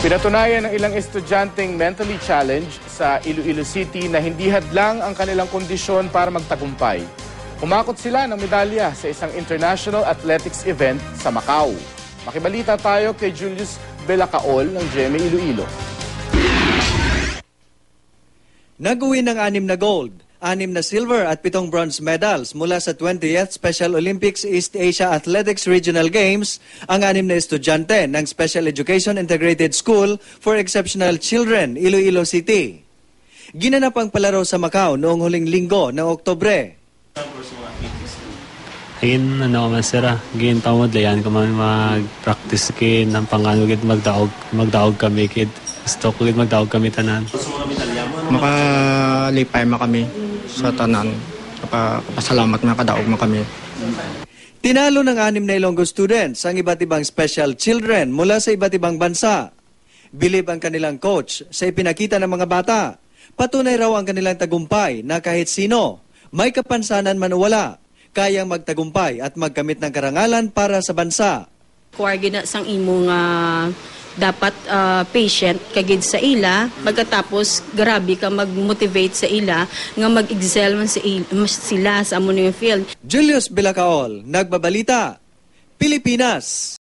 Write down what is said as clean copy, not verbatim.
Pinatunayan ng ilang estudyanteng mentally challenged sa Iloilo City na hindi hadlang ang kanilang kondisyon para magtagumpay. Humakot sila ng medalya sa isang international athletics event sa Macau. Makibalita tayo kay Julius Belacaol ng GMA Iloilo. Nag-uwi ng 6 na gold, 6 na silver at 7 bronze medals mula sa 20th Special Olympics East Asia Athletics Regional Games ang 6 na estudyante ng Special Education Integrated School for Exceptional Children, Iloilo City. Ginanap ang palaro sa Macau noong huling linggo ng Oktubre. Ayun, man sira. Gin tamod layan ko mag-practice kin ng panganugid magdaog kami kid. Gusto ko magdaog kami tanan. Makalipay mo kami sa tanan. Kapasalamat nga kadaog mo kami. Tinalo ng 6 na Ilonggo students ang iba't ibang special children mula sa iba't ibang bansa. Bilib ang kanilang coach sa ipinakita ng mga bata. Patunay raw ang kanilang tagumpay na kahit sino, may kapansanan man o wala, kayang magtagumpay at magkamit ng karangalan para sa bansa. Kuwargina sang imo nga dapat patient kagid sa ila, pagkatapos grabe ka mag-motivate sa ila nga mag-excel man sila sa amo field. Julius Belacaol, Nagbabalita, Pilipinas.